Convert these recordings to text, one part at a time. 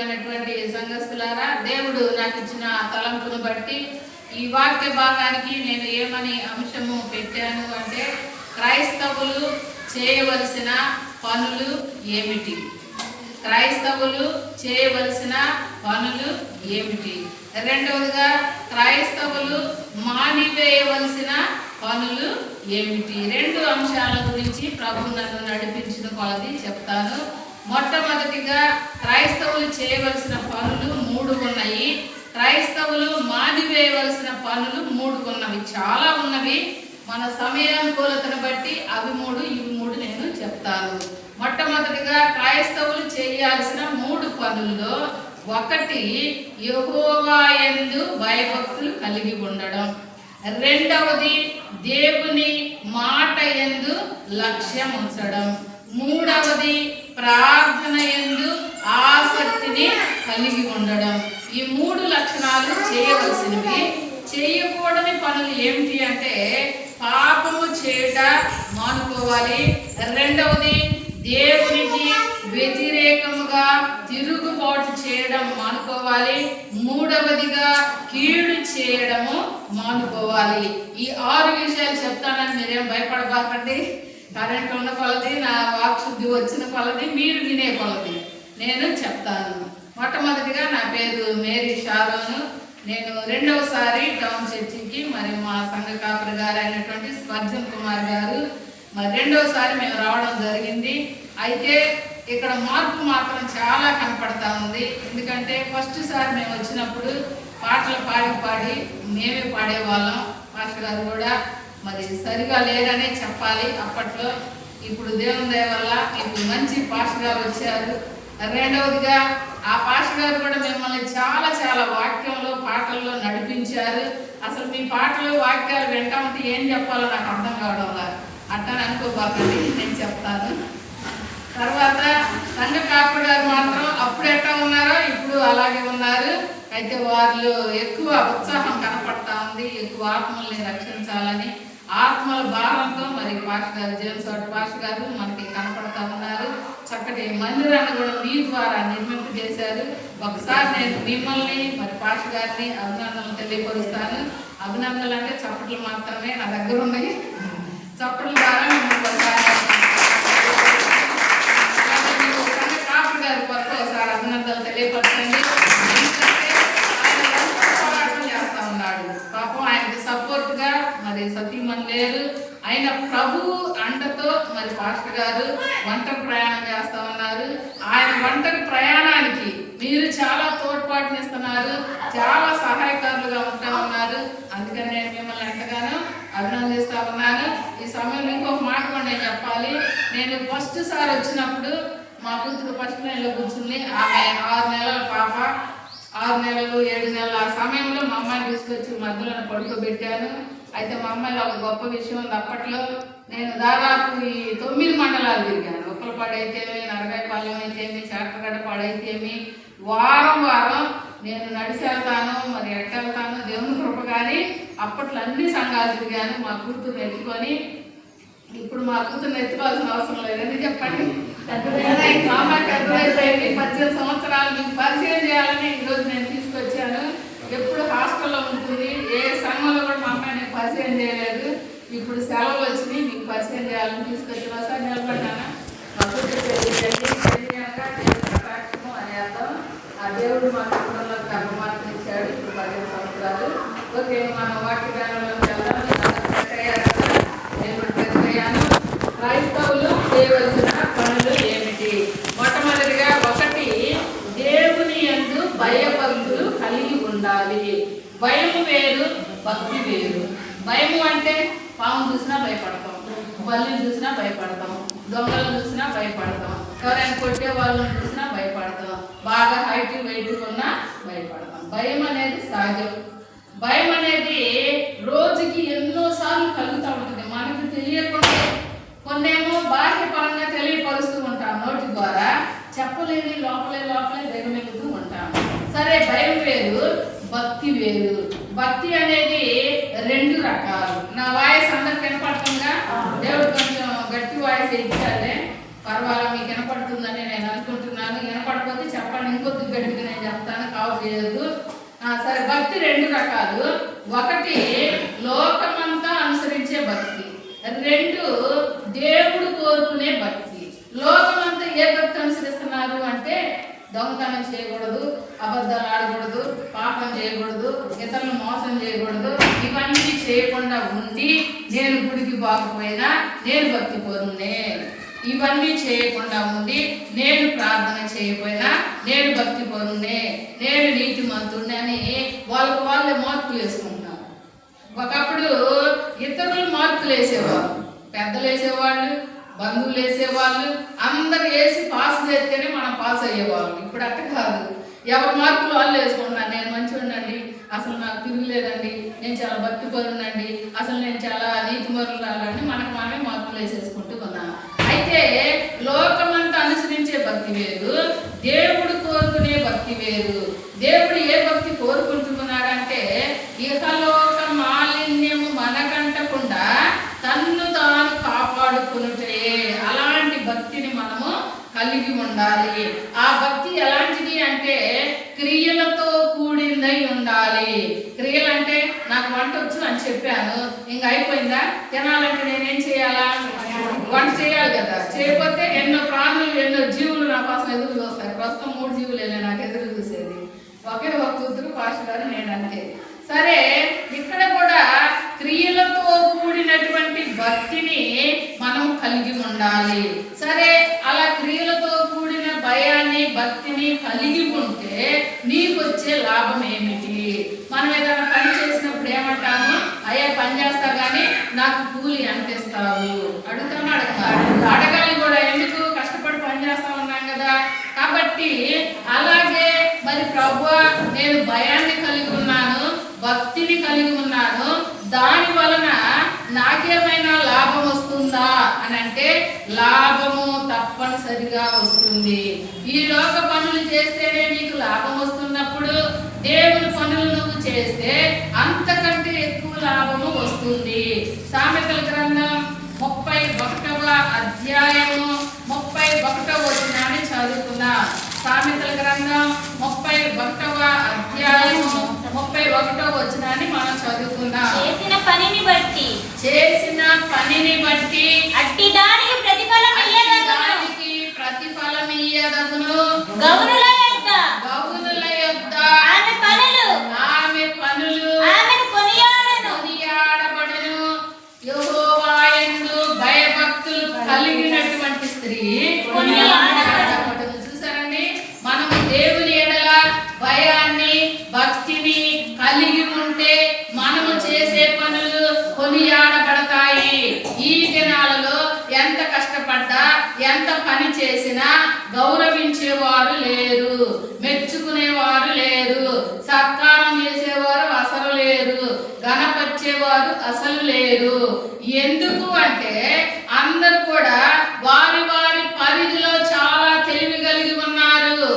ప్రియమైనటువంటి సంఘస్థులారా, దేవుడు నాకు ఇచ్చిన తలంపును బట్టి ఈ వాక్య భాగానికి నేను ఏమని అంశము పెట్టాను అంటే, క్రైస్తవులు చేయవలసిన పనులు ఏమిటి? క్రైస్తవులు చేయవలసిన పనులు ఏమిటి? రెండవదిగా, క్రైస్తవులు మానివేయవలసిన పనులు ఏమిటి? రెండు అంశాల గురించి ప్రభు నన్ను నడిపించిన కొలది చెప్తాను. మొట్టమొదటిగా, క్రైస్తవులు చేయవలసిన పనులు 3 ఉన్నాయి. క్రైస్తవులు మానివేయవలసిన పనులు 3 ఉన్నవి. చాలా ఉన్నవి. మన సమయానుకూలతను బట్టి అవి 3 ఇవి 3 నేను చెప్తాను. మొట్టమొదటిగా, క్రైస్తవులు చేయాల్సిన 3 పనుల్లో 1, యెహోవా యందు భయభక్తులు కలిగి ఉండడం. రెండవది, దేవుని మాట యందు లక్ష్యం ఉంచడం. మూడవది, ప్రార్థన యందు ఆసక్తిని కలిగి ఉండడం. ఈ 3 లక్షణాలు చేయవలసినవి. చేయకూడని పనులు ఏమిటి అంటే, పాపము చేయుట మానుకోవాలి. రెండవది, దేవునికి వ్యతిరేకముగా తిరుగుబాటు చేయడం మానుకోవాలి. మూడవదిగా, కీడు చేయడము మానుకోవాలి. ఈ 6 విషయాలు చెప్తానని మీరేం భయపడబాకండి. కరెంట్ ఉన్న కొలది, నా వాక్శుద్ధి వచ్చిన కొలది, మీరు వినే కొలది నేను చెప్తాను. మొట్టమొదటిగా, నా పేరు మేరీ షారోను. నేను రెండవసారి టౌన్ చర్చికి మరి మా సంఘ కాపరి గారు అయినటువంటి స్పర్జన్ కుమార్ గారు మరి రెండవసారి మేము రావడం జరిగింది. అయితే ఇక్కడ మార్పు మాత్రం చాలా కనపడతా ఉంది. ఎందుకంటే ఫస్ట్ సారి మేము వచ్చినప్పుడు పాటలు పాడి మేమే పాడేవాళ్ళం. పాస్టర్ గారు కూడా మరి సరిగా లేరనే చెప్పాలి అప్పట్లో. ఇప్పుడు దేవుని దయ వల్ల ఇప్పుడు మంచి పాస్టర్ గారు వచ్చారు. రెండవదిగా, ఆ పాస్టర్ గారు కూడా మిమ్మల్ని చాలా చాలా వాక్యంలో పాటల్లో నడిపించారు. అసలు మీ పాటలు వాక్యాలు వింటా ఉంటే ఏం చెప్పాలో నాకు అర్థం కావడంలా. అట్టని అనుకోబాకండి, నేను చెప్తాను. తర్వాత సంఘ కాపరి గారు మాత్రం అప్పుడు ఎట్లా ఉన్నారో ఇప్పుడు అలాగే ఉన్నారు. అయితే వాళ్ళు ఎక్కువ ఉత్సాహం కనపడతా ఉంది. ఎక్కువ ఆత్మల్ని రక్షించాలని ఆత్మల భారంతో మరి పాస్టర్ గారు, జేమ్స్ పాస్టర్ గారు మనకి కనపడతా ఉన్నారు. చక్కటి మందిరాన్ని కూడా మీ ద్వారా నిర్మింపు చేశారు. ఒకసారి నేను మిమ్మల్ని మరి పాస్టర్ గారిని అభినందనలు తెలియపరుస్తాను. అభినందనలు అంటే చప్పట్లు మాత్రమే నా దగ్గర ఉన్నాయి. చప్పట్ల ద్వారా కాపరి గారి కొరకు ఒకసారి అభినందనలు తెలియపరచండి. పోరాటం చేస్తా ఉన్నాడు. పాపం ఆయనకి సపోర్ట్ గా మరి సతీమణి లేరు. ఆయన ప్రభువు అండతో మరి పాస్టర్ గారు ఒంటరి ప్రయాణం చేస్తా ఉన్నారు. ఆయన ఒంటరి ప్రయాణానికి మీరు చాలా తోడ్పాటునిస్తున్నారు, చాలా సహాయకారులుగా ఉంటా ఉన్నారు. అందుకని నేను మిమ్మల్ని ఎంతగానో అభినందిస్తా ఉన్నాను. ఈ సమయంలో ఇంకొక మాట కూడా నేను చెప్పాలి. నేను ఫస్ట్ సారి వచ్చినప్పుడు మా కూతురు ఫస్ట్ లైన్లో కూర్చుంది. ఆమె 6 నెలల పాప, 6 నెలలు 7 నెలల ఆ సమయంలో మా అమ్మాయిని తీసుకొచ్చి మధ్యలో పడుకోబెట్టాను. అయితే మా అమ్మాయిలో ఒక గొప్ప విషయం ఉంది. అప్పట్లో నేను దాదాపు ఈ 9 మండలాలు తిరిగాను. ఉప్పలపాడు అయితేమి, నరగాయపాలెం అయితేమి, చాటగడపాడు అయితేమి, వారం నేను నడిచి వెళ్తాను, మరి ఎట్ట వెళ్తాను దేవుని కృప. కానీ అప్పట్లో అన్ని సంఘాలు తిరిగాను మా కూతుర్ని ఎత్తుకొని. ఇప్పుడు మా కూతుర్ని ఎత్తుకోవాల్సిన అవసరం లేదని చెప్పండి. పెద్దదైపోయింది, 18 సంవత్సరాలు మీకు పరిచయం చేయాలని ఈరోజు నేను తీసుకొచ్చాను. ఎప్పుడు హాస్టల్లో ఉంటుంది, ఏ సంఘంలో కూడా మా అమ్మాయి నేను పరిచయం చేయలేదు. ఇప్పుడు సెలవులు వచ్చినాయి, మీకు పరిచయం చేయాలని తీసుకొచ్చిన సార్ నిలబడ్డాను. మా కూతురు కటాక్షము అని అర్థం. ఆ దేవుడు మా కుటుంబంలో గర్భమార్తను ఇచ్చాడు. ఇప్పుడు 15 సంవత్సరాలు. ఓకే, మన వాక్యదానంలోకి వెళ్దాం. నేను పెద్దయ్యాను. క్రైస్తవులు చేయవలసిన పనులు ఏమిటి? మొట్టమొదటిగా, 1, దేవుని యందు భయభక్తులు కలిగి ఉండాలి. భయము వేరు, భక్తి వేరు. భయము అంటే పాము చూసినా భయపడతాం, బల్లిని చూసినా భయపడతాం, దొంగలను చూసినా భయపడతాం, ఎవరైనా కొట్టే వాళ్ళని చూసినా భయపడతాం, బాగా హైట్ వెయిట్ ఉన్నా భయపడతాం. భయం అనేది సహజం. భయం అనేది రోజుకి ఎన్నోసార్లు కలుగుతూ ఉంటుంది. మనకు తెలియకుండా కొన్నేమో బాహ్య పరంగా తెలియపరుస్తూ ఉంటాం, నోటి ద్వారా చెప్పలేని లోపలే దిగమెగుతూ ఉంటాం. సరే, భయం వేరు, భక్తి వేరు. భక్తి అనేది 2 రకాలు. నా వాయిస్ అందరికి వినపడుతుందా? దేవుడు కొంచెం గట్టి వాయిస్ ఇచ్చారే. పర్వాలా మీకు వినపడుతుందని నేను అనుకుంటున్నాను. వినపడకపోతే చెప్పండి, ఇంకొద్ది గట్టిగా నేను చెప్తాను, కావు చేయొద్దు. సరే, భక్తి రెండు రకాలు. ఒకటి లోకమంతా అనుసరించే భక్తి, రెండు దేవుడు కోరుకునే భక్తి. లోకమంతా ఏ భక్తి అనుసరిస్తున్నారు అంటే దొంగతనం చేయకూడదు, అబద్ధాలు ఆడకూడదు, పాపం చేయకూడదు, ఇతరులను మోసం చేయకూడదు, ఇవన్నీ చేయకుండా ఉండి నేను గుడికి పోకపోయినా నేను భక్తి పరునే, ఇవన్నీ చేయకుండా ఉండి నేను ప్రార్థన చేయకపోయినా నేను భక్తి పరునే, నేను నీతిమంతుడిని అని వాళ్ళే మార్కులు వేసుకుంటున్నారు. ఒకప్పుడు ఇతరులు మార్కులు వేసేవాళ్ళు, పెద్దలు వేసేవాళ్ళు, బంధువులు వేసేవాళ్ళు, అందరు వేసి పాస్ చేస్తేనే మనం పాస్ అయ్యేవాళ్ళు. ఇప్పుడు అట్ట కాదు, ఎవరి మార్కులు వాళ్ళు వేసుకుంటున్నారు. నేను మంచివాడినండి, అసలు నాకు తిరుగులేదండి, నేను చాలా భక్తి పరునండి, అసలు నేను చాలా నీతిమరులాలని మనకు మనమే మార్కులు వేసేసుకుంటూ ఉన్నాం. అయితే లోకమంతా అనుసరించే భక్తి వేరు, దేవుడు కోరుకునే భక్తి వేరు. దేవుడు ఏ భక్తి కోరుకుంటున్నాడంటే ఇహలోక మాలిన్యము మనకంటకుండా తన్ను తాను కాపాడుకునుటే అలాంటి భక్తిని మనము కలిగి ఉండాలి. ఆ భక్తి ఎలాంటిది అంటే క్రియలతో కూడిందై ఉండాలి. క్రియలు అంటే నాకు వంట వచ్చు అని చెప్పాను, ఇంక అయిపోయిందా, తినాలంటే నేనేం చేయాలా, వంట చేయాలి కదా. చేయకపోతే ఎన్నో ప్రాణులు, ఎన్నో జీవులు నా కోసం ఎదురు చూస్తాయి. ప్రస్తుతం 3 జీవులేనే నాకు ఎదురు చూసేది, ఒకే ఒక కూతురు పాస్టర్ గారు, నేను అంతే. సరే, ఇక్కడ కూడా క్రియలతో కూడినటువంటి భక్తిని మనం కలిగి ఉండాలి. సరే, అలా క్రియలతో కూడిన భయాన్ని భక్తిని కలిగి ఉంటే నీకు వచ్చే లాభం ఏమిటి? మనం ఏదైనా పని చేసినప్పుడు ఏమంటాము, అయ్యా పని చేస్తా కానీ నాకు కూలి ఎంత ఇస్తావు అడుగుతామా? అడగాలి కూడా, ఎందుకు కష్టపడి పని చేస్తా ఉన్నాం కదా. కాబట్టి అలాగే మరి ప్రభువా నేను భయాన్ని కలిగి ఉన్నాను, భక్తిని కలిగి ఉన్నాను, దాని వలన నాకేమైనా లాభం వస్తుందా అని అంటే లాభము తప్పనిసరిగా వస్తుంది. ఈ లోక పనులు చేస్తేనే నీకు లాభం వస్తున్నప్పుడు దేవుని పనులు నువ్వు చేస్తే అంతకంటే ఎక్కువ లాభము వస్తుంది. సామెతల గ్రంథం 31వ అధ్యాయము 31వ వచనాన్ని చదువుకున్నా. సామెతల గ్రంథం 31వ అధ్యాయము 31వ వచనాన్ని మనం చదువుకున్నాం. చేసిన పనిని బట్టి అట్టి దానికి ప్రతిఫలం ఇయ్యదగును. గౌనుల యొద్ద ఆమె పనులు ఆమెను కొనియాడబడును. యెహోవా యందు భయభక్తులు కలిగినటువంటి స్త్రీ కొనియాడబడును. చూసారండి, మనము దేవుని ఎడల భయాన్ని భక్తిని కలిగి ఉంటే మనము చేసే పనులు కొనియాడబడతాయి. ఈ దినాలలో ఎంత కష్టపడ్డా ఎంత పని చేసినా గౌరవించేవారు లేరు, మెచ్చుకునేవారు లేరు, సత్కారం చేసేవారు అసలు లేరు, గణపరిచేవారు అసలు లేరు. ఎందుకు అంటే అందరూ కూడా వారి వారి పరిధిలో చాలా తెలివి కలిగి ఉన్నారు.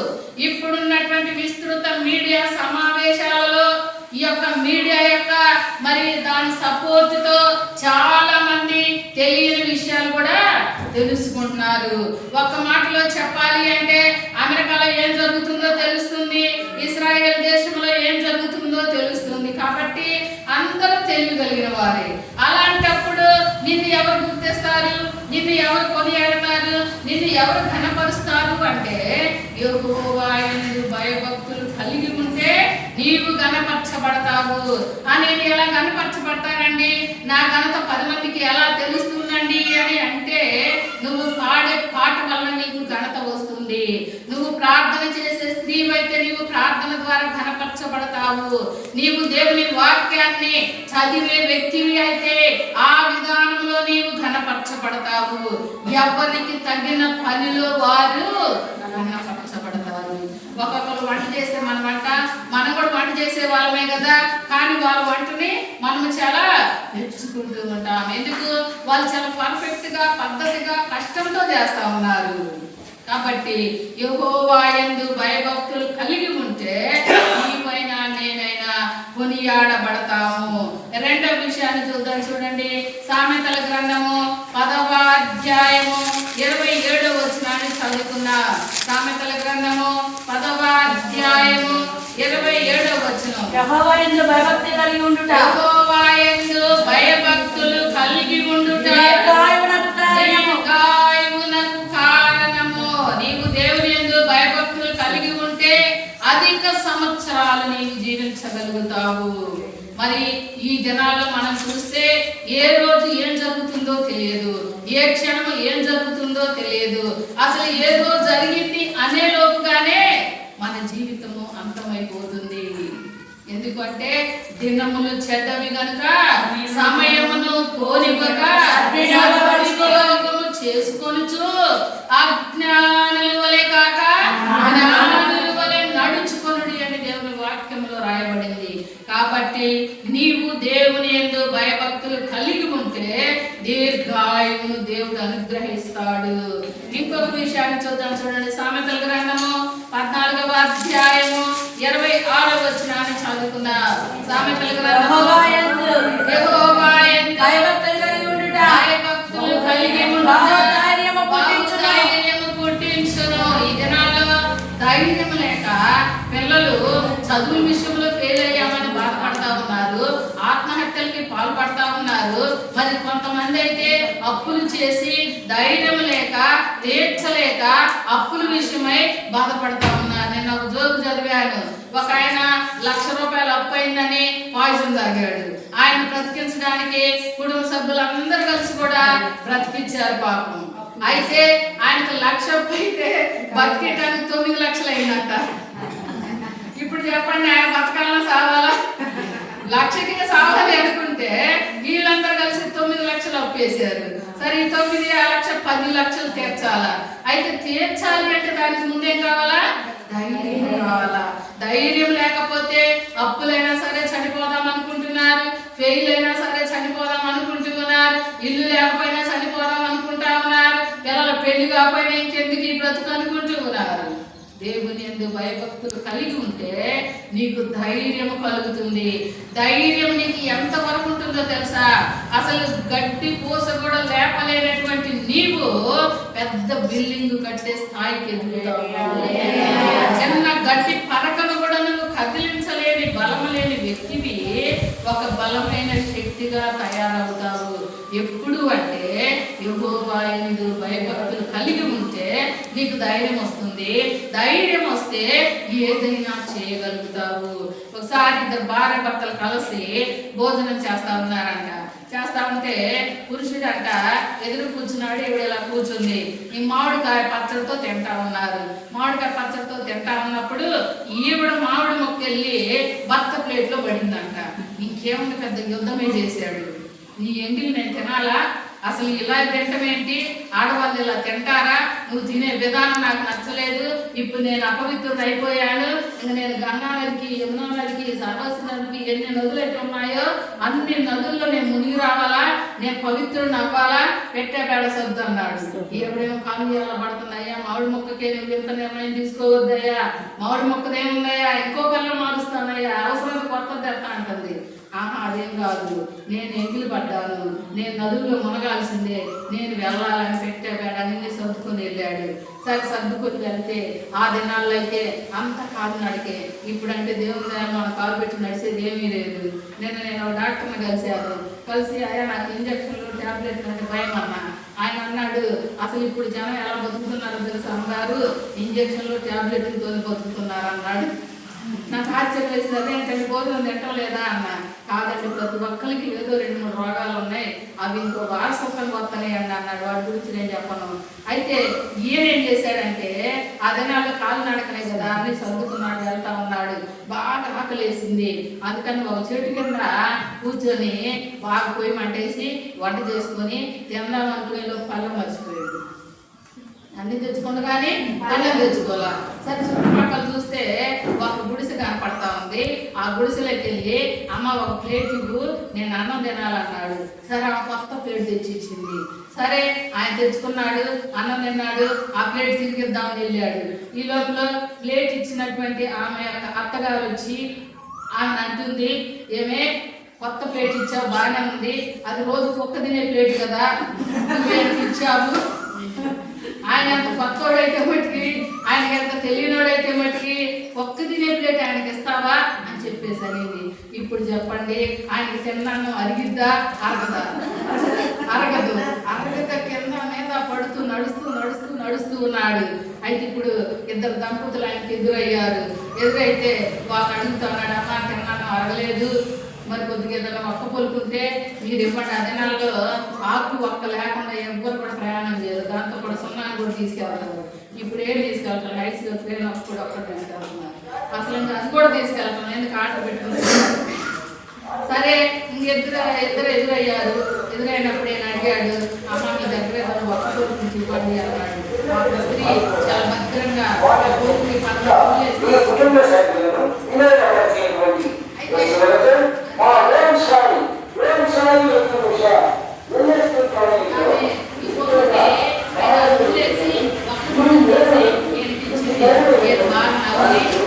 ఇప్పుడున్నటువంటి విస్తృత మీడియా సమావేశాలలో ఈ యొక్క మీడియా యొక్క మరి దాని సపోర్టుతో చాలా మంది తెలియని విషయాలు కూడా తెలుసుకుంటున్నారు. ఒక్క మాటలో చెప్పాలి అంటే అమెరికాలో ఏం జరుగుతుందో తెలుస్తుంది, ఇజ్రాయెల్ దేశంలో ఏం జరుగుతుందో తెలుస్తుంది. కాబట్టి అందరూ తెలివి కలిగిన వారే. అలాంటప్పుడు నిన్ను ఎవరు గుర్తిస్తారు, నిన్ను ఎవరు కొనియాడతారు, నిన్ను ఎవరు ఘనపరుస్తారు అంటే యెహోవా యందు భయభక్తులు కలిగి ఉంటే నీవు ఘనపరచబడతావు. నేను ఎలా ఘనపరచబడతానండి, నా ఘనత 10 మందికి ఎలా తెలుస్తుందండి అని అంటే నువ్వు పాడే పాట వల్ల నీకు ఘనత వస్తుంది. నువ్వు ప్రార్థన చేసే స్త్రీవైతే నీవు ప్రార్థన ద్వారా ఘనపరచబడతావు. నీవు దేవుని వాక్యాన్ని చదివే వ్యక్తివి అయితే ఆ విధానంలో నీవు ఘనపరచబడతావు. ఎవరికి తగిన పనిలో వారు ఘనపరచబడతారు. ఒక్కొక్కరు వంట చేస్తే మన వంట మనం కూడా వంట చేసే వాళ్ళమే కదా, కానీ వాళ్ళ వంటని మనము చాలా నేర్చుకుంటూ ఉంటాం. ఎందుకు? వాళ్ళు చాలా పర్ఫెక్ట్ గా పద్ధతిగా కష్టంతో చేస్తా ఉన్నారు. కాబట్టి యెహోవా యందు భయభక్తులు కలిగి ఉంటే నీవైనా నేనైనా కొనియాడబడతాము. రెండవ విషయాన్ని చూద్దాం. చూడండి, సామెతల గ్రంథము 10వ అధ్యాయము 27వ సామెతల గ్రంథము 10వ అధ్యాయము 27వ వచనం. యెహోవా యందు భయభక్తి కలిగి ఉండుట, యెహోవా యందు భయభక్తులు కలిగి ఉండుట దీర్ఘాయువునకు కారణము. నీవు దేవుని యందు భయభక్తులు కలిగి ఉంటే అధిక సంవత్సరాలు నీవు జీవించగలుగుతావు. మరి ఈ దినాల్లో మనం చూస్తే ఏ రోజు ఏం జరుగుతుందో తెలియదు, ఏ క్షణము ఏం జరుగుతుందో తెలియదు. అసలు ఏదో జరిగింది అనే లోపుగానే మన జీవితము అంతమైపోతుంది. ఎందుకంటే దినములు చెడ్డవి గనుక సమయమును పోనివ్వక సద్వినియోగము చేసుకొనుచు అజ్ఞానుల వలె కాక జ్ఞానుల వలె నడుచుకొనుడి అని దేవుని వాక్యంలో రాయబడింది. కాబట్టి నీవు దేవుని యందు భయభక్తులు కలిగి ఉంటే దీర్ఘాయువును దేవుడు అనుగ్రహిస్తాడు. ఇంకొక విషయాన్ని చూద్దాం, చూడండి. సామెతల గ్రంథము 14వ అధ్యాయము 26వ వచనాన్ని చదువుకుందాం. సామెతల గ్రంథము యెహోవా యందు భయభక్తులు కలిగి ఉండుట ధైర్యము పుట్టించును. ఈ దినాల్లో ధైర్యం లేక పిల్లలు చదువు విషయంలో ఫెయిల్ అయ్యామని బాధపడతా ఉన్నారు, ఆత్మహత్యలకి పాల్పడతా ఉన్నారు. మరి కొంతమంది అయితే అప్పులు చేసి ధైర్యం లేక తీర్చలేక అప్పుల విషయమై బాధపడతా ఉన్నారు. నేను ఒక జోకు చదివాను. ఒక ఆయన 1,00,000 రూపాయలు అప్పు అయిందని పాయిజన్ తాగాడు. ఆయన బ్రతికించడానికి కుటుంబ సభ్యులందరూ కలిసి కూడా బ్రతికించారు పాపం. అయితే ఆయనకు 1,00,000 అప్పు అయితే బతికేయడానికి 9 లక్షలు అయిందంట. ఇప్పుడు చెప్పండి, ఆయన బతకాలన్నా సావాలా? 1,00,000కి సావాలి అనుకుంటే వీళ్ళందరూ కలిసి 9 లక్షలు అప్పు వేసారు. సరే, ఈ 9 ఆ లక్ష 10 లక్షలు తీర్చాలా? అయితే తీర్చాలి అంటే దానికి ముందేం కావాలా? ధైర్యం కావాలా? ధైర్యం లేకపోతే అప్పులైనా సరే చనిపోదాం అనుకుంటున్నారు, ఫెయిల్ అయినా సరే చనిపోదాం అనుకుంటున్నారు, ఇల్లు లేకపోయినా చనిపోదాం అనుకుంటా ఉన్నారు, పిల్లల పెళ్లి కాకపోయినా ఇంకెందుకు ఈ బ్రతుకు అనుకుంటూ ఉన్నారు. దేవుని యందు భయభక్తులు కలిగి ఉంటే నీకు ధైర్యము కలుగుతుంది. ధైర్యం నీకు ఎంత వరకు ఉంటుందో తెలుసా? అసలు గట్టి పూస కూడా లేపలేనటువంటి నీవు పెద్ద బిల్డింగ్ కట్టే స్థాయికి ఎదుగుతావు. చిన్న గట్టి పరకను కూడా నువ్వు కదిలించలేని బలము లేని వ్యక్తివి ఒక బలమైన శక్తిగా తయారవుతావు. ఎప్పుడు అంటే యెహోవా యందు భయభక్తులు కలిగి ఉంటే నీకు ధైర్యం వస్తుంది. ధైర్యం వస్తే ఏదైనా చేయగలుగుతావు. ఒకసారి 2 భార్య భర్తలు కలిసి భోజనం చేస్తా ఉన్నారంట. చేస్తా ఉంటే పురుషుడంట ఎదురు కూర్చున్నాడు, ఈవిడ ఇలా కూర్చుంది. ఈ మామిడికాయ పచ్చడితో తింటా ఉన్నారు. మామిడికాయ పచ్చడితో తింటా ఉన్నప్పుడు ఈవిడ మామిడి మొక్కెళ్ళి భర్త ప్లేట్లో పడిందంట. ఇంకేముంది, పెద్ద యుద్ధమే చేశాడు. నీ ఎంగిలి నేను తినాలా? అసలు ఇలా తింటమేంటి? ఆడవాళ్ళు ఇలా తింటారా? నువ్వు తినే విధానం నాకు నచ్చలేదు. ఇప్పుడు నేను అపవిత్రుడు అయిపోయాను. ఇంక నేను గంగా నదికి, యమునా నదికి, సరస్వతి నదికి ఎన్ని నదులు ఎట్లా ఉన్నాయో అన్ని నదుల్లో నేను మునిగి రావాలా? నేను పవిత్రుడిని అవ్వాలా? పెట్టే బేడ శబ్దం అన్నాడు. ఎవడేమో కాలు ఎలా పడుతున్నాయా? మామిడి మొక్కకే నువ్వు ఇంత నిర్ణయం తీసుకోవద్దయ్యా, మామిడి మొక్కదేముందయ్యా, ఇంకో కళ్ళు మారుస్తానయ్యా, అవసరం కొత్త తెస్తా అంటుంది. ఆహా, అదేం కాదు, నేను ఎంగిలి పడ్డాను, నేను నదుల్లో మునగాల్సిందే, నేను వెళ్ళాలని పెట్టే బేడన్నీ సర్దుకొని వెళ్ళాడు. సరే, సర్దుకొని వెళ్తే ఆ దినాల్లో అయితే అంత కాదు నడికే. ఇప్పుడంటే దేవుని దగ్గర మన కాలు పెట్టి నడిచేది ఏమీ లేదు. నేను ఒక డాక్టర్ని కలిసి అయ్యా నాకు ఇంజక్షన్లు ట్యాబ్లెట్లు అంటే భయం అన్నా. ఆయన అన్నాడు, అసలు ఇప్పుడు జనం ఎలా బతుకుతున్నారో తెలుసు అమ్మగారు, ఇంజక్షన్లు ట్యాబ్లెట్లతో బతుకుతున్నారు అన్నాడు. నాకు ఆశ్చర్యం వేసింది. అదేంటంటే భోజనం తింటలేదా అన్న. కాదండి, ప్రతి ఒక్కరికి ఏదో 2-3 రోగాలు ఉన్నాయి, అవి ఇంకో వారసత్వంగా వస్తున్నాయి అండి అన్నాడు. వాడి గురించి నేను చెప్పను. అయితే ఈయన ఏం చేశాడంటే ఆ దినాల్లో కాలు నడకనే కదా అన్ని సర్దుకున్నాడు, వెళ్తా ఉన్నాడు. బాగా ఆకలేసింది. అందుకని ఒక చెట్టు కింద కూర్చొని బాగా పొయ్యి మంటేసి వంట చేసుకొని తిందాం అనుకునే పళ్ళం మర్చిపోయాడు. అన్ని తెచ్చుకుండగానే పళ్ళెం తెచ్చుకోవాలా. సరే, చుట్టుపక్కల చూస్తే ఒక గుడిసె కనపడతా ఉంది. ఆ గుడిసెలోకి వెళ్ళి అమ్మ ఒక ప్లేట్ ఇవ్వు, నేను అన్నం తినాలన్నాడు. సరే, ఆ కొత్త ప్లేట్ తెచ్చి ఇచ్చింది. సరే, ఆయన తెచ్చుకున్నాడు, అన్నం తిన్నాడు. ఆ ప్లేట్ తిరిగిద్దామని వెళ్ళాడు. ఈ లోపల ప్లేట్ ఇచ్చినటువంటి ఆమె అత్తగారు వచ్చి ఆమె అంటుంది, ఏమే కొత్త ప్లేట్ ఇచ్చావు, బాగానే ఉంది, అది రోజు కుక్క తినే ప్లేట్ కదా, నువ్వేంటి ఇచ్చావు? ఆయన అంత కొత్తోడైతే మట్టికి ఆయనకి ఎంత తెలియనోడైతే మటుకి ఒక్క తినే ప్లేట్ ఆయనకి ఇస్తావా అని చెప్పేసి అనేది. ఇప్పుడు చెప్పండి, ఆయనకి తిన్నాను అరిగిద్దా? అరగదా? అరగదు. అరగక కింద మీద పడుతూ నడుస్తూ ఉన్నాడు. అయితే ఇప్పుడు ఇద్దరు దంపతులు ఆయనకి ఎదురయ్యారు. ఎదురైతే వాళ్ళు అడుగుతా ఉన్నాడు, అమ్మా తిన్నాను అరగలేదు, మరి కొద్దిగా ఏదైనా ఒక్క పొలుకుంటే మీరు ఇవ్వండి. అదే నెలలో ఆకు ఒక్క లేకుండా ఎవ్వరు కూడా ప్రయాణం చేయరు. దాంతో కూడా సున్నాన్ని కూడా తీసుకెళ్తారు. ఇప్పుడు ఏం తీసుకెళ్తారు? ఐస్లో ట్రైన్ కూడా ఒక్కటి తీసుకెళ్తున్నారు. అసలు ఇంకా అది కూడా తీసుకెళ్తాను, ఎందుకు ఆర్డర్ పెట్టుకుంటున్నారు. సరే ఇద్దరు ఎదురయ్యారు. ఎదురైనప్పుడు నేను అడిగాడు, అమ్మ మీ దగ్గర ఏదైనా ఒక్క పొలుకుని ఇవ్వండి అన్నాడు. ఆ స్త్రీ చాలా భద్రంగా పొలుకుని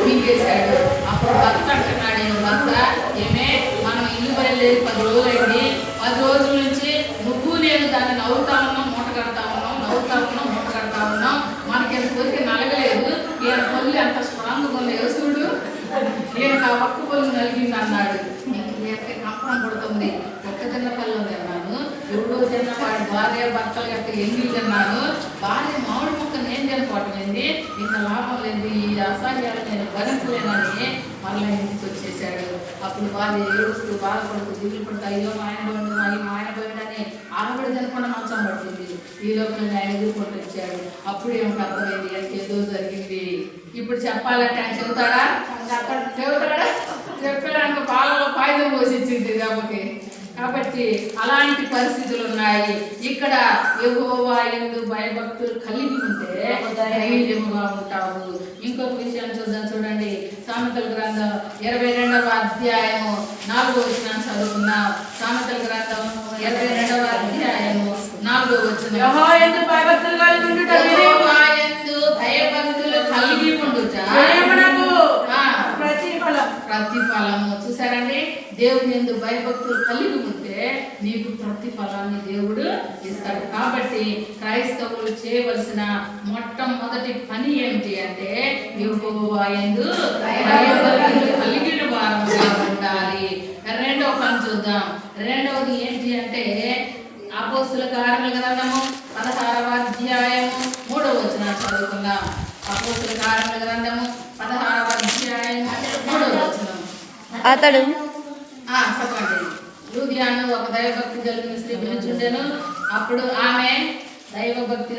మీకేశాడు. అప్పుడు భర్త అంటున్నాడు, భర్త ఏమే మనం ఇల్లు బయలుదేరి 10 రోజులైంది. 10 రోజుల నుంచి నువ్వు నేను దాన్ని నవ్వుతా ఉన్నాం, మూట కడతా ఉన్నాం. మనకి ఎంత కొరికి నలగలేదు. ఈయన పొల్లు ఎంత స్ట్రాంగ్ కొనలేదు చూడు, ఈయనకు ఆ ఒక్క పొల్లు నలిగింది అన్నాడు. కంపనం పడుతుంది. ఒక్క తిన్న పళ్ళు తిన్నాను, ఎప్పుడో తిన్న వాడి భార్య భర్తలు యొక్క ఎంగిల్ తిన్నాను. భార్య మామిడి మొక్క నేను తినకపోవటమైంది, ఇంత లాభం లేదు, ఈ అసహ్యాలు నేను భరించలేనని మళ్ళీ ఇంటికి వచ్చేసాడు. అప్పుడు భార్య ఏడుస్తూ బాధపడుతూ దిగులు పడుతూ, అయ్యో మాయన పోయిందని ఆవిడ తినకుండా మంచం పడుతుంది. ఈ లోపల ఆయన ఎదుర్కొంటూ వచ్చాడు. అప్పుడు ఏమిటి అర్థమైంది, ఏదో జరిగింది. ఇప్పుడు చెప్పాలంటే ఆయన చెబుతాడా? చెప్పడానికి పాలలో పాయుధం పోషించింది కాబట్టి. అలాంటి పరిస్థితులు ఉన్నాయి. ఇక్కడ యెహోవా యందు భయభక్తులు కలిగి ఉంటే ధైర్యముగా ఉంటావు. ఇంకొక విషయం చూడండి, సామెతల గ్రంథం 22వ అధ్యాయము 4వ వచనం చదువుకున్నాం. సామెతల గ్రంథం 22వ అధ్యాయము 4వ వచనం. యెహోవా యందు భయభక్తులు కలిగి ఉండుట, యెహోవా యందు భయభక్తులు కలిగి ఉండుట ప్రతిఫలము. చూసారండి, దేవుని యందు భయభక్తులు కలిగి ఉంటే నీకు ప్రతిఫలాన్ని దేవుడు ఇస్తాడు. కాబట్టి క్రైస్తవులు చేయవలసిన మొట్టమొదటి పని ఏమిటి అంటే యెహోవా యందు భయభక్తులు కలిగిన వారముగా ఉండాలి. రెండవ పని చూద్దాం. రెండవది ఏంటి అంటే అపోస్తుల కార్యముల గ్రంథము 16వ అధ్యాయము 3వ వచనం చదువుకుందాం. అపోస్తుల కార్యముల గ్రంథము 16వ అధ్యాయము 3వ వచనం. అతడు చెప్పండి. లూదియాను ఒక దైవభక్తి కలిగిన స్త్రీ పిలుచుండెను. అప్పుడు ఆమె దైవభక్తి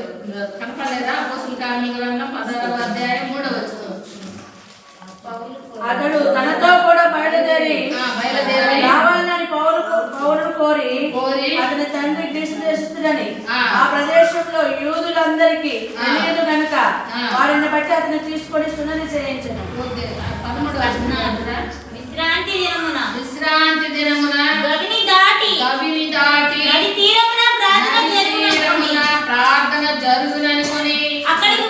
కనపడలేదా? అపోస్తుల కార్యముల గ్రంథం 16వ అధ్యాయం 3వ వచనం. అతడు తనతో కూడా బయలుదేరి రావాలని పౌలును కోరి అతని తండ్రి దేశస్తుడని ఆ ప్రదేశంలో యూదులందరికీ తెలియదు కనుక వారిని బట్టి అతను తీసుకొని సున్నతి చేయించను. 13 దినమున గవిని దాటి ప్రార్థన జరుగుననుకొని అక్కడికి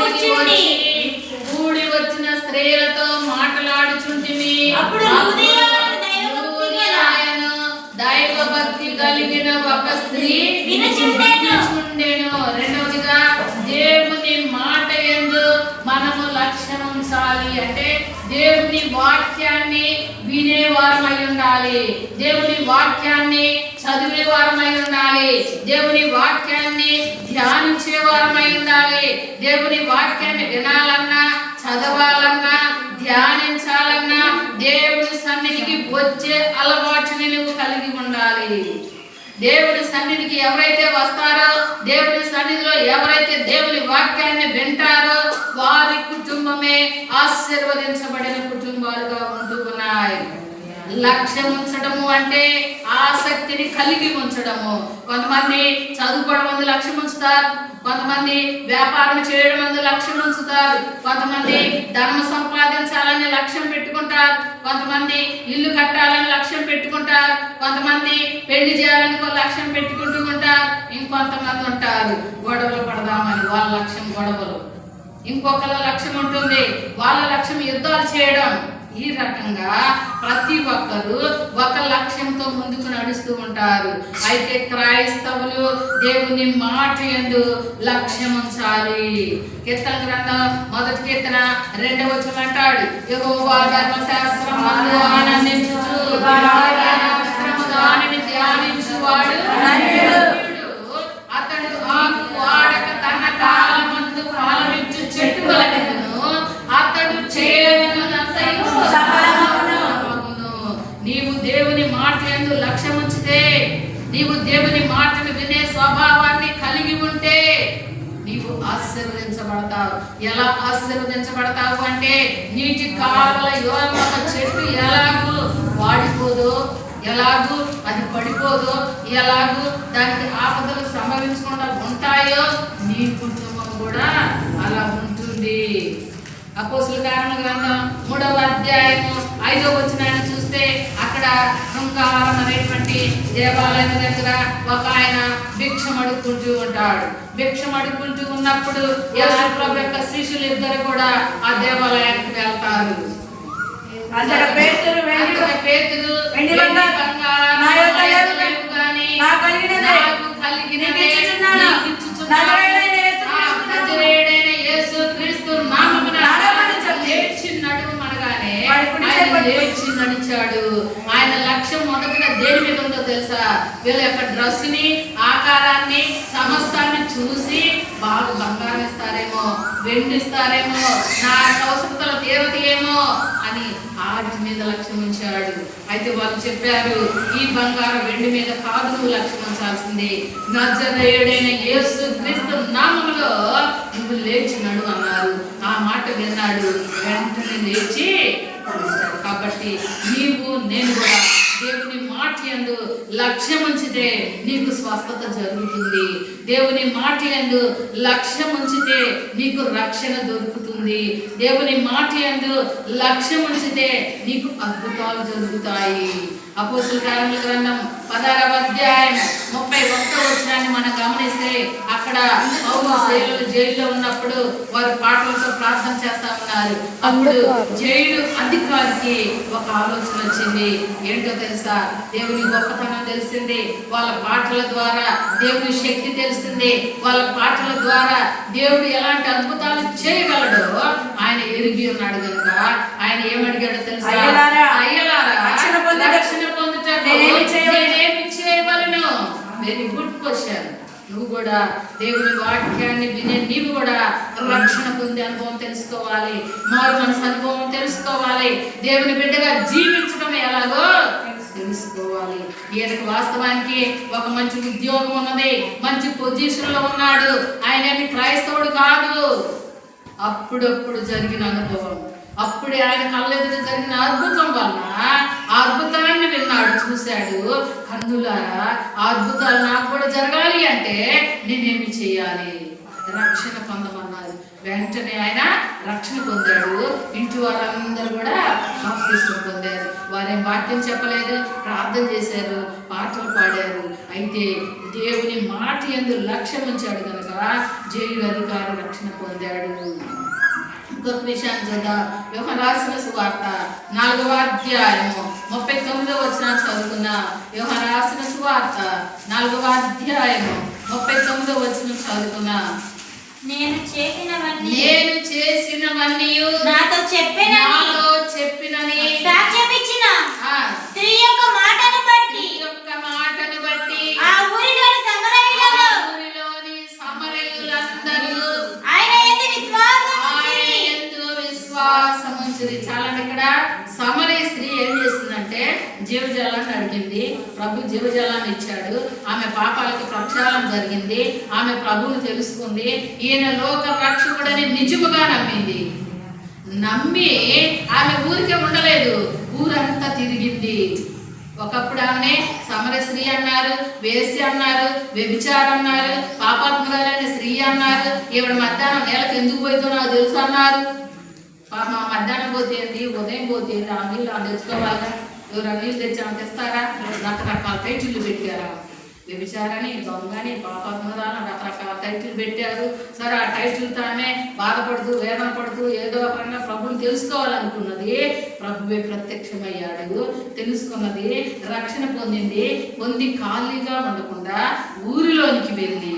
వచ్చి కూడి వచ్చిన స్త్రీలతో మాట్లాడుచుంటిమి. అప్పుడు దైవభక్తి కలిగిన ఒక స్త్రీ వినుచుండెను. రెండవదిగా దేవుని మాట యందు మనము లక్ష్యం ఉంచాలి. అంటే దేవుని వాక్యాన్ని వినేవారమై ఉండాలి, దేవుని వాక్యాన్ని చదివేవారమై ఉండాలి, దేవుని వాక్యాన్ని ధ్యానించేవారమై ఉండాలి. దేవుని వాక్యాన్ని వినాలన్నా, చదవాలన్నా, ధ్యానించాలన్నా దేవుని సన్నిధికి వచ్చే అలవాటుని నువ్వు కలిగి ఉండాలి. దేవుని సన్నిధికి ఎవరైతే వస్తారో, దేవుని సన్నిధిలో ఎవరైతే దేవుని వాక్యాన్ని వింటారో వారి కుటుంబమే ఆశీర్వదించబడిన కుటుంబాలుగా ఉంటున్నాయి. లక్ష్యం ఉంచడము అంటే ఆసక్తిని కలిగి ఉంచడము. కొంతమంది చదువుకోవడం ముందు లక్ష్యం ఉంచుతారు, కొంతమంది వ్యాపారం చేయడం ముందు లక్ష్యం ఉంచుతారు, కొంతమంది ధనం సంపాదించాలని లక్ష్యం పెట్టుకుంటారు, కొంతమంది ఇల్లు కట్టాలని లక్ష్యం పెట్టుకుంటారు, కొంతమంది పెళ్లి చేయాలని లక్ష్యం పెట్టుకుంటూ ఉంటారు. ఇంకొంతమంది ఉంటారు గొడవలు పడదామని, వాళ్ళ లక్ష్యం గొడవలు. ఇంకొకళ్ళ లక్ష్యం ఉంటుంది, వాళ్ళ లక్ష్యం యుద్ధాలు చేయడం. ఈ రకంగా ప్రతి ఒక్కరు ఒక లక్ష్యంతో ముందుకు నడుస్తూ ఉంటారు. అయితే క్రైస్తవులు దేవుని మాట యందు లక్ష్యం ఉంచాలి. కీర్తన గ్రంథం 1వ కీర్తన 2వ వచనం అంటాడు, యెహోవా ధర్మశాస్త్రమందు ఆనందించుచు దానిని ధ్యానించువాడు అతడు ఆకు వాడక తన కాలమందు ఫలమిచ్చు చెట్టు వలెను, అతడు చేయనున్నదంతయు సఫలమగును. నీవు దేవుని మాట యందు లక్ష్యం ఉంచితే, నీవు దేవుని మాటను వినే స్వభావాన్ని కలిగి ఉంటే నీవు ఆశీర్వదించబడతావు. ఎలా ఆశీర్వదించబడతావు అంటే, నీటి కాలువల యోరన ఒక చెట్టు ఎలాగూ వాడిపోదో, ఎలాగూ అది పడిపోదో, ఎలాగూ దానికి ఆపదలు సంభవించకుండా ఉంటాయో నీ కుటుంబం కూడా అలా ఉంటుంది. అపోస్తుల కార్యముల గ్రంథం 3వ అధ్యాయము 5వ వచనాన్ని చూస్తే అక్కడ శృంగారం అనేటువంటి దేవాలయం దగ్గర ఒక ఆయన భిక్షం అడుక్కుంటూ ఉంటాడు. భిక్షం అడుక్కుంటూ ఉన్నప్పుడు యేసు ప్రభు యొక్క శిష్యులు ఇద్దరు కూడా ఆ దేవాలయానికి వెళ్తారు. అంతట పేతురు వెండి బంగారం నా యొద్ద లేవు గాని నాకు కలిగినదే నీకు ఇచ్చుచున్నాను. నజరేయుడైన యేసుక్రీస్తు నామమున లేచి నడుమనగానే ఆయన లేచి నడిచాడు. ఆయన లక్ష్యం మొదటగా దేని మీద ఉందో తెలుసా? వీళ్ళ యొక్క డ్రెస్ ని, ఆకారాన్ని, సమస్తాన్ని చూసి బాగా బంగారం ఇస్తారేమో, వెండి ఇస్తారేమో, నా అవసరతలు తీరతేమో అని వాటి మీద లక్ష్యం ఉంచాడు. అయితే వాళ్ళు చెప్పారు, ఈ బంగారం వెండి మీద కాదు నువ్వు లక్ష్యం ఉంచాల్సింది, నజరేయుడైన యేసుక్రీస్తు నామములో నువ్వు లేచి నడు అన్నారు. ఆ మాట విన్నాడు, వెంటనే లేచి నడిచాడు. కాబట్టి నీవు నేను కూడా దేవుని మాట యందు లక్ష్యం ఉంచితే నీకు స్వస్థత జరుగుతుంది. దేవుని మాట యందు లక్ష్యం ఉంచితే నీకు రక్షణ దొరుకుతుంది. దేవుని మాట యందు లక్ష్యం ఉంచితే నీకు అద్భుతాలు జరుగుతాయి. అపోస్తుల కార్యముల గ్రంథం 16వ అధ్యాయం 31వ వచనాన్ని మనం గమనిస్తే అక్కడ పౌలు శీలలు జైల్లో ఉన్నప్పుడు వారు పాటలతో ప్రార్థన చేస్తా ఉన్నారు. అప్పుడు జైలు అధికారికి ఒక ఆలోచన వచ్చింది. ఏంటో తెలుసా? దేవుని గొప్పతనం తెలిసింది. వాళ్ళ పాటల ద్వారా దేవుని శక్తి తెలిసింది. వాళ్ళ పాటల ద్వారా దేవుడు ఎలాంటి అద్భుతాలు చేయగలడో ఆయన ఎరిగి ఉన్నాడు కనుక ఆయన ఏమడిగాడో తెలుసా? అయ్యలారా రక్షణ పొందుటకు నేనేమి చేయవలెను? Very good question. నువ్వు కూడా దేవుని వాక్యాన్ని వినే నీవు కూడా రక్షణ పొందే అనుభవం తెలుసుకోవాలి, మారు మనసు అనుభవం తెలుసుకోవాలి, దేవుని బిడ్డగా జీవించడం ఎలాగో తెలుసుకోవాలి. ఈయనకు వాస్తవానికి ఒక మంచి ఉద్యోగం ఉన్నది, మంచి పొజిషన్ లో ఉన్నాడు. ఆయన క్రైస్తవుడు కాదు. అప్పుడప్పుడు జరిగిన అనుభవం, అప్పుడే ఆయన కళ్ళెదుట జరిగిన అద్భుతం వలన ఆ అద్భుతాన్ని విన్నాడు, చూశాడు. కన్నులారా ఆ అద్భుతాలు నాకు కూడా జరగాలి అంటే నేనేమి చేయాలి? రక్షణ పొందమన్నారు. వెంటనే ఆయన రక్షణ పొందాడు. ఇంటి వారందరూ కూడా బాప్తిస్మం పొందారు. వారేం వాక్యం చెప్పలేదు, ప్రార్థన చేశారు, పాటలు పాడారు. అయితే దేవుని మాట యందు లక్ష్యం ఉంచాడు కనుక జైలు అధికారి రక్షణ పొందాడు. ఇంకొక విషయాన్ని చూద్దాం. యోహాను రాసిన సువార్త 4వ అధ్యాయము 39వ వచనం చదువుకున్నా. యోహాను రాసిన సువార్త 4వ అధ్యాయము 39వ వచనం చదువుకున్నా. నేను చేసినవన్నీ నాతో చెప్పినని సాక్ష్యమిచ్చిన స్త్రీ యొక్క మాటను బట్టి ఆ ఊరిలోని సమరయులందరూ ఆయన యందు విశ్వాసం ఉంచిరి. చాలా ఇక్కడ సమరయ స్త్రీ ఏం చేస్తుందంటే జీవజలాన్ని అడిగింది. ప్రభు జీవజలాన్ని ఇచ్చాడు. ఆమె పాపాలకు ప్రక్షాళన జరిగింది. ఆమె ప్రభువుని తెలుసుకుంది. ఈయన లోక రక్షకుడని నిజముగా నమ్మింది. నమ్మి ఆమె ఊరికే ఉండలేదు, ఊరంతా తిరిగింది. ఒకప్పుడు ఆమె సమరయ స్త్రీ అన్నారు, వేశ్య అన్నారు, వ్యభిచారం అన్నారు, పాపాత్మురాలైన స్త్రీ అన్నారు. ఈవిడ మధ్యాహ్నం నేలకు ఎందుకు పోయిందో నాకు తెలుసు అన్నారు. మా మధ్యాహ్నం పోతేంది, ఉదయం పోతేంది, ఆ నీళ్ళు తెచ్చుకోవాలా? ఎవరు నీళ్ళు తెచ్చామని తెస్తారా? రకరకాల పేచీలు పెట్టారా? వ్యభిచారని, దొంగని, పాపాత్మరాని రకరకాల టైటిల్ పెట్టారు. సరే, ఆ టైటిల్తో ఆమె బాధపడుతూ వేదన పడుతూ ఏదో రకంగా ప్రభుని తెలుసుకోవాలనుకున్నది. ప్రభువే ప్రత్యక్షమయ్యాడు, తెలుసుకున్నది, రక్షణ పొంది ఖాళీగా ఉండకుండా ఊరిలోనికి వెళ్ళి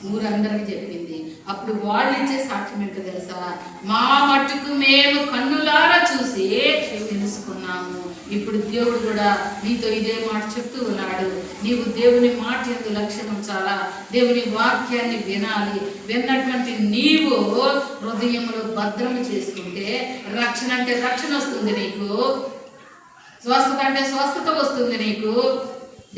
ఊరందరికి చెప్పింది. అప్పుడు వాళ్ళు ఇచ్చే సాక్ష్యం ఏంటో తెలుసా? మా మట్టుకు మేము కన్నులారా చూసి తెలుసుకున్నాము. ఇప్పుడు దేవుడు కూడా నీతో ఇదే మాట చెప్తూ ఉన్నాడు. నీవు దేవుని మాట యందు లక్ష్యం ఉంచాలా, దేవుని వాక్యాన్ని వినాలి. విన్నటువంటి నీవు హృదయంలో భద్రం చేసుకుంటే రక్షణ అంటే రక్షణ వస్తుంది నీకు, స్వస్థత అంటే స్వస్థత వస్తుంది నీకు.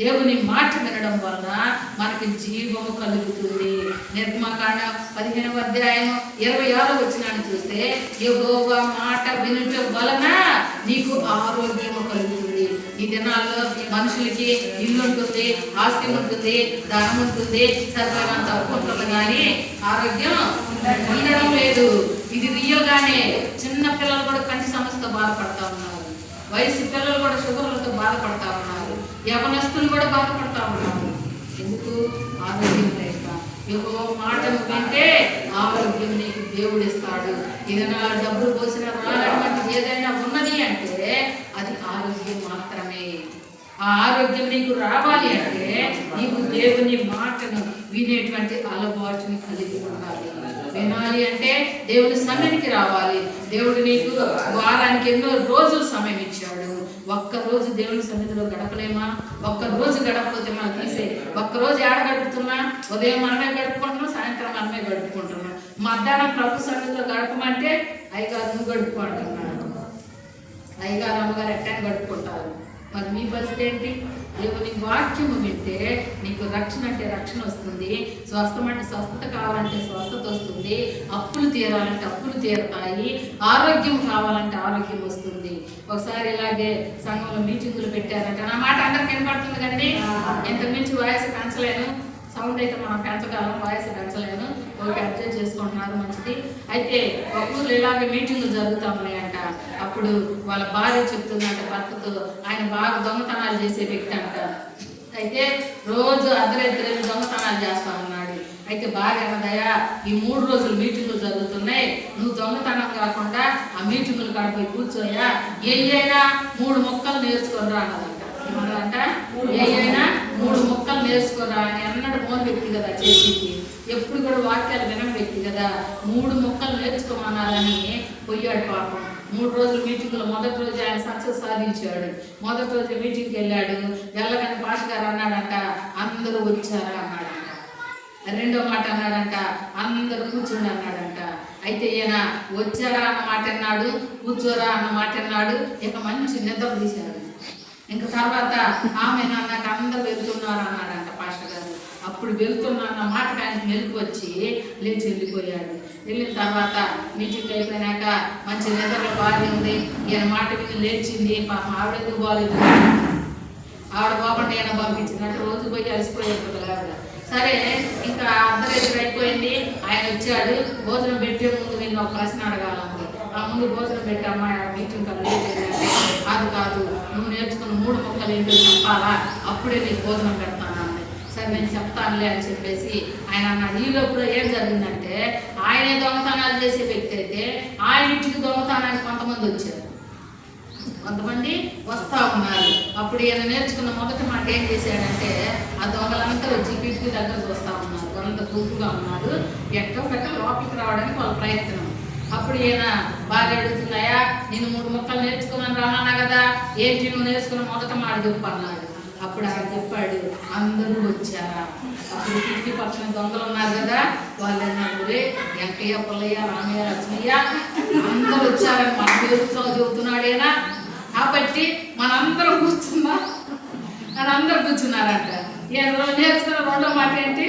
దేవుని మాట వినడం వలన మనకి జీవము కలుగుతుంది. నిర్గమకాండం 15వ అధ్యాయం 26వ వచనాన్ని చూస్తే, యెహోవా మాట వినుట వలన నీకు ఆరోగ్యము కలుగుతుంది. ఈ దినాల్లో మనుషులకి ఇల్లు ఉంటుంది, ఆస్తి ఉంటుంది, ధనం ఉంటుంది, సర్వైనా తక్కువ ఉంటుంది, కానీ ఆరోగ్యం ఉండడం లేదు. ఇది రియల్గానే చిన్న పిల్లలు కూడా కంటి సమస్యతో బాధపడతా ఉన్నారు, వయసు పిల్లలు కూడా షుగర్లతో బాధపడతా ఉన్నారు, యవనస్తులు కూడా బాధపడతా ఉన్నారు. ఎందుకు? ఆరోగ్యం లేక. యెహోవా మాటను వింటే ఆరోగ్యం నీకు దేవుడు ఇస్తాడు. ఏదైనా డబ్బులు పోసిన రానటువంటి ఏదైనా ఉన్నది అంటే అది ఆరోగ్యం మాత్రమే. ఆ ఆరోగ్యం నీకు రావాలి అంటే నీకు దేవుని మాటను వినేటువంటి అలవాటుని కలిగి ఉండాలి. వినాలి అంటే దేవుని సన్నిధికి రావాలి. దేవుడు నీకు వారానికి ఎన్నో రోజులు సమయం ఇచ్చాడు. ఒక్కరోజు దేవుని సన్నిధిలో గడపలేమా? ఒక్కరోజు గడపకపోతే మనం తీసే. ఒక్కరోజు ఏడ గడుపుతున్నా? ఉదయం మనమే గడుపుకుంటున్నాం, సాయంత్రం మనమే గడుపుకుంటున్నాం. మధ్యాహ్నం ప్రభు సన్నిధిలో గడపమంటే అయ్యగారు నువ్వు గడుపుకుంటున్నాడు, అయ్యగారు అమ్మగారు ఎట్టని గడుపుకుంటారు. మరి మీ పరిస్థితి ఏంటి? దేవుని వాక్యము వింటే నీకు రక్షణ అంటే రక్షణ వస్తుంది, స్వస్థం అంటే స్వస్థత కావాలంటే స్వస్థత వస్తుంది, అప్పులు తీరాలంటే అప్పులు తీరుతాయి, ఆరోగ్యం కావాలంటే ఆరోగ్యం వస్తుంది. ఒకసారి ఇలాగే సంఘంలో మీటింగులు పెట్టారంటే, నా మాట అందరికి వినపడుతుంది కండి, ఇంతకు మించి వాయిస్ పెంచలేను, సౌండ్ అయితే మనం పెంచగలం, వాయిస్ పెంచలేను, ఓకే అడ్జస్ట్ చేసుకుంటున్నారు, మంచిది. అయితే ఒక ఊళ్ళో ఇలాగే మీటింగ్లు జరుగుతూ ఉన్నాయంట. అప్పుడు వాళ్ళ భార్య చెప్తుందంట భర్తతో, ఆయన బాగా దొంగతనాలు చేసే వ్యక్తి అంట. అయితే రోజు అర్ధరాత్రి దొంగతనాలు చేస్తా ఉన్నాడు. అయితే భార్య అన్నదయ్యా, ఈ 3 రోజులు మీటింగులు జరుగుతున్నాయి, నువ్వు దొంగతనం కాకుండా ఆ మీటింగులు కాడిపోయి కూర్చోయా, ఏయైనా 3 మొక్కలు నేర్చుకోరా అన్నదంట. ఏమన్నదంట? ఏయైనా 3 మొక్కలు నేర్చుకోరా అని అన్నాడు. మోన్ వ్యక్తి కదా చేసింది, ఎప్పుడు కూడా వాక్యాలు వినని వ్యక్తి కదా. 3 మొక్కలు నేర్చుకోమన్నారని పోయాడు పాపం. 3 రోజులు మీటింగ్లో మొదటి రోజు ఆయన సక్సెస్ సాధించాడు. మొదటి రోజు మీటింగ్కి వెళ్ళాడు. వెళ్ళగానే పాష గారు అన్నాడంట, అందరూ వచ్చారా అన్నాడంట. రెండో మాట అన్నాడంట, అందరూ కూర్చోండి అన్నాడంట. అయితే ఈయన వచ్చారా అన్న మాట అన్నాడు, కూర్చోరా అన్న మాట అన్నాడు. ఇక మంచి నిద్ర తీశాడు. ఇంకా తర్వాత ఆమె నాకు అందరూ వెళ్తున్నారు అన్నాడంట పాస్టర్ గారు. అప్పుడు వెళ్తున్నా అన్న మాటకు ఆయనకి మెలకు వచ్చి లేచి వెళ్ళిపోయాడు. వెళ్ళిన తర్వాత మీటింగ్ అయిపోయినాక మంచి నిద్రలో బాగా ఉంది, ఈయన మాట విని లేచింది. పాపం ఆవిడ ఎందుకు బాగాలేదు, ఆవిడ బాగుంటే ఈయన పంపించినట్టు రోజు పోయి అలసిపోయాడు ఆవిడ. సరే, ఇంకా అర్ధరాత్రి అయిపోయింది. ఆయన వచ్చాడు. భోజనం పెట్టే ముందు నేను ఒక ప్రశ్న అడగాలంది. ఆ ముందు భోజనం పెట్టమ్మా, మీటింగ్ కలిసి అది కాదు, నువ్వు నేర్చుకున్న 3 మొక్కలు ఏంటో చెప్పాలా, అప్పుడే నీకు భోజనం పెడతాను అంది. సరే నేను చెప్తానులే అని చెప్పేసి ఆయన అన్నాడు. ఈ లోపల ఏం జరిగిందంటే, ఆయనే దొంగతనాలు చేసే వ్యక్తి అయితే ఆయన ఇంటికి దొంగతనానికి కొంతమంది వచ్చారు, కొంతమంది వస్తూ ఉన్నారు. అప్పుడు ఈయన నేర్చుకున్న మొదటి మాట ఏం చేశాడంటే, ఆ దొంగలంతా వచ్చి కిటికీ దగ్గరకు వస్తూ ఉన్నారు, కొంత గుంపుగా ఉన్నారు, ఎక్కడో పెట్ట లోపలికి రావడానికి వాళ్ళ ప్రయత్నం. అప్పుడు ఈయన బాగా అడుగుతున్నాయా, నేను 3 మొక్కలు నేర్చుకున్నాను రామన్నా కదా, ఏంటి నువ్వు నేర్చుకున్న మొదట మాట చెప్పు అన్నాడు. అప్పుడు ఆయన చెప్పాడు, అందరూ వచ్చారా. అప్పుడు కిటికీ పక్కన దొంగలు ఉన్నారు కదా, వాళ్ళు అన్నారు, వెంకయ్య, పుల్లయ్య, రామయ్య, లక్ష్మయ్య అందరూ వచ్చారని మన పేరుతో చెబుతున్నాడేనా, కాబట్టి మనందరం కూర్చున్నారంట. ఈయన నేర్చుకున్న రెండో మాట ఏంటి,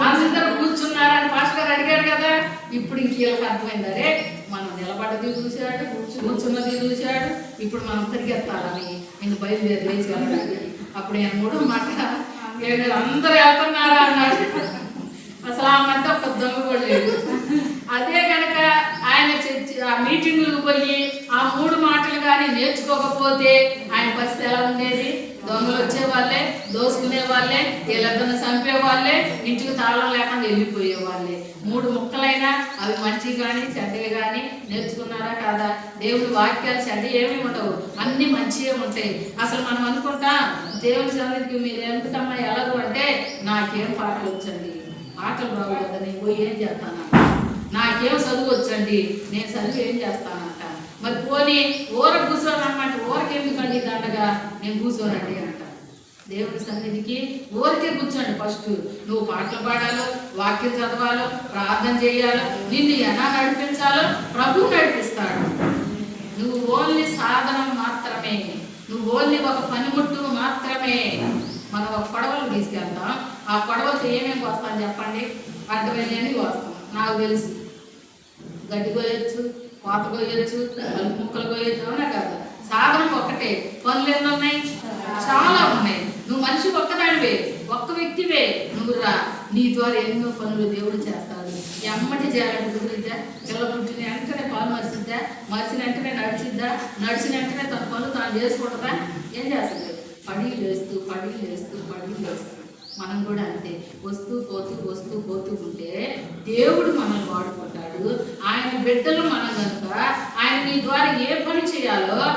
అందరూ కూర్చున్నారని పాస్టర్ గారు అడిగాడు కదా. ఇప్పుడు ఇంక వీళ్ళకి అర్థమైంది, అరే మనం నిలబడ్డది చూశాడు, కూర్చున్నది చూశాడు, ఇప్పుడు మనం పరిగెత్తాలని ఇంక బయలుదేరి లేచి వెళ్ళాలి. అప్పుడు ఈయన 3వ మాట, అందరూ వెళ్తున్నారా అన్నాడు. అసలు ఆ మధ్య ఒక దొంగ కూడా లేదు. అదే కనుక ఆయన ఆ మీటింగులకు పోయి ఆ 3 మాటలు కానీ నేర్చుకోకపోతే ఆయన పరిస్థితి ఎలా ఉండేది? దొంగలు వచ్చేవాళ్ళే, దోసుకునే వాళ్ళే, వీళ్ళందరిని చంపే వాళ్ళే, ఇంటికి తాళం లేకుండా వెళ్ళిపోయే వాళ్ళే. 3 ముక్కలైనా అవి మంచి కానీ చెడ్డవి కానీ నేర్చుకున్నారా కాదా? దేవుడి వాక్యాలు చెడ్డ ఏమీ ఉండవు, అన్ని మంచివే ఉంటాయి. అసలు మనం అనుకుంటాం దేవుని సన్నిధికి మీరు ఎందుకమ్మా ఎలాగో అంటే, నాకేం పాటలు వచ్చండి, పాటలు రావు కదా, నేను పోయి ఏం చేస్తాను, నాకేం చదువు వచ్చండి, నేను చదువు ఏం చేస్తానంట. మరి పోనీ ఊర కూర్చోని అన్నమాట, ఊరకెందుకండి దండగా, నేను కూర్చోనండి అంట. దేవుడి సన్నిధికి ఊరికే కూర్చోండి. ఫస్ట్ నువ్వు పాటలు పాడాలో, వాక్యం చదవాలో, ప్రార్థన చేయాలో, నిన్ను ఎలా నడిపించాలో ప్రభు నడిపిస్తాడు. నువ్వు ఓన్లీ సాధనం మాత్రమే, నువ్వు ఓన్లీ ఒక పనిముట్టు మాత్రమే. మనం ఒక పడవలు తీసుకెళ్తాం, ఆ పడవలతో ఏమేమి వస్తాను చెప్పండి? అడ్డమైనవి వస్తాం. నాకు తెలుసు, గడ్డి కోయొచ్చు, కోత కోయొచ్చు, కలుపు ముక్కలు కోయొచ్చు, అవునా కాదు? సాధనం ఒక్కటే, పనులు ఎన్ని ఉన్నాయి? చాలా ఉన్నాయి. నువ్వు మనిషి ఒక్కదానివే, ఒక్క వ్యక్తివే. నువ్వు రా, నీ ద్వారా ఎన్నో పనులు దేవుడు చేస్తాడు. ఎమ్మటి చేయాలంటే కుదిరిద్దా? పిల్ల పుట్టిన వెంటనే పాలు మరిచిద్దా? మరిచిన వెంటనే నడిచిద్దా? నడిచిన వెంటనే తన పనులు తాను చేసుకుంటుందా? ఏం చేస్తుంది? పడీలు వేస్తూ మనం కూడా అంతే, వస్తూ పోతూ ఉంటే దేవుడు మనల్ని వాడుకుంటాడు. ఆయన బిడ్డలు మనం కనుక ఆయన నీ ద్వారా ఏ పని చేయాలో